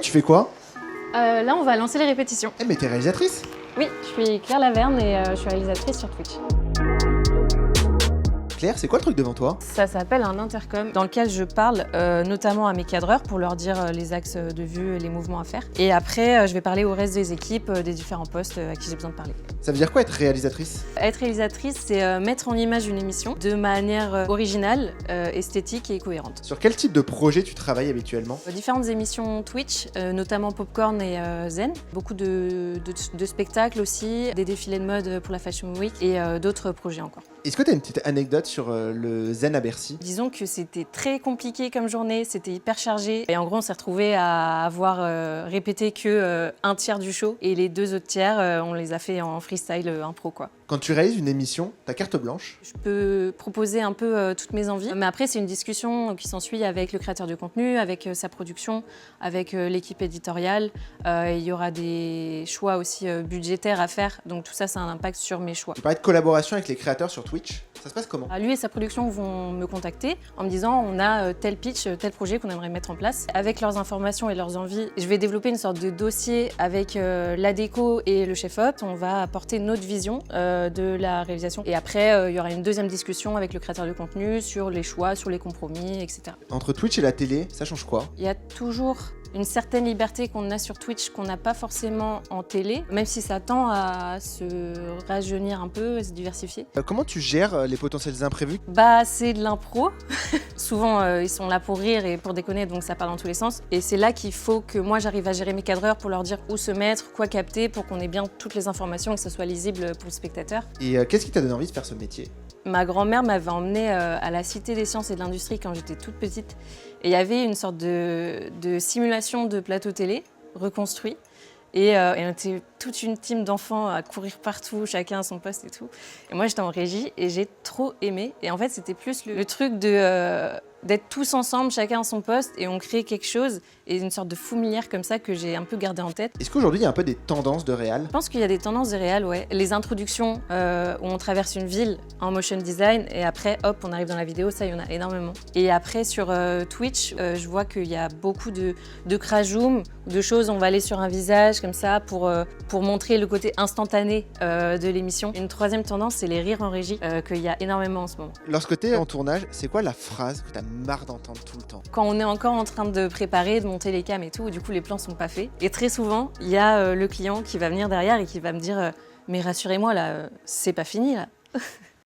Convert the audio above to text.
Tu fais quoi? Là, on va lancer les répétitions. Eh mais t'es réalisatrice? Oui, je suis Claire Laverne et je suis réalisatrice sur Twitch. Claire, c'est quoi le truc devant toi? Ça s'appelle un intercom dans lequel je parle notamment à mes cadreurs pour leur dire les axes de vue et les mouvements à faire. Et après, je vais parler au reste des équipes des différents postes à qui j'ai besoin de parler. Ça veut dire quoi être réalisatrice? Être réalisatrice, c'est mettre en image une émission de manière originale, esthétique et cohérente. Sur quel type de projet tu travailles habituellement? Différentes émissions Twitch, notamment Popcorn et Zen. Beaucoup de spectacles aussi, des défilés de mode pour la Fashion Week et d'autres projets encore. Est-ce que t'as une petite anecdote sur le Zen à Bercy? Disons que c'était très compliqué comme journée, c'était hyper chargé. Et en gros, on s'est retrouvés à avoir répété que un tiers du show. Et les deux autres tiers, on les a fait en freestyle impro, quoi. Quand tu réalises une émission, t'as carte blanche. Je peux proposer un peu toutes mes envies. Mais après, c'est une discussion qui s'ensuit avec le créateur de contenu, avec sa production, avec l'équipe éditoriale. Il y aura des choix aussi budgétaires à faire. Donc tout ça, ça a un impact sur mes choix. Tu parlais de collaboration avec les créateurs sur Twitch. Ça se passe comment? Lui et sa production vont me contacter en me disant on a tel pitch, tel projet qu'on aimerait mettre en place. Avec leurs informations et leurs envies, je vais développer une sorte de dossier avec la déco et le chef-op. On va apporter notre vision de la réalisation. Et après, il y aura une deuxième discussion avec le créateur de contenu sur les choix, sur les compromis, etc. Entre Twitch et la télé, ça change quoi? Il y a toujours une certaine liberté qu'on a sur Twitch qu'on n'a pas forcément en télé, même si ça tend à se rajeunir un peu, à se diversifier. Comment tu gères les potentiels imprévus? Bah, c'est de l'impro. Souvent, ils sont là pour rire et pour déconner, donc ça part dans tous les sens. Et c'est là qu'il faut que moi, j'arrive à gérer mes cadreurs pour leur dire où se mettre, quoi capter, pour qu'on ait bien toutes les informations et que ça soit lisible pour le spectateur. Et qu'est-ce qui t'a donné envie de faire ce métier? Ma grand-mère m'avait emmenée à la Cité des Sciences et de l'Industrie quand j'étais toute petite. Et il y avait une sorte de simulation de plateau télé reconstruit. Et on était toute une team d'enfants à courir partout, chacun à son poste et tout. Et moi, j'étais en régie et j'ai trop aimé. Et en fait, c'était plus le truc d'être tous ensemble, chacun à son poste, et on crée quelque chose, et une sorte de fourmilière comme ça que j'ai un peu gardé en tête. Est-ce qu'aujourd'hui, il y a un peu des tendances de réal? Je pense qu'il y a des tendances de réal, ouais. Les introductions où on traverse une ville en motion design, et après, hop, on arrive dans la vidéo, ça, il y en a énormément. Et après, sur Twitch, je vois qu'il y a beaucoup de crash zoom, de choses, on va aller sur un visage comme ça pour montrer le côté instantané de l'émission. Une troisième tendance, c'est les rires en régie, qu'il y a énormément en ce moment. Lorsque t'es en tournage, c'est quoi la phrase que t'as marre d'entendre tout le temps? Quand on est encore en train de préparer, de monter les cams et tout, du coup les plans sont pas faits. Et très souvent, il y a le client qui va venir derrière et qui va me dire mais rassurez-moi là, c'est pas fini là.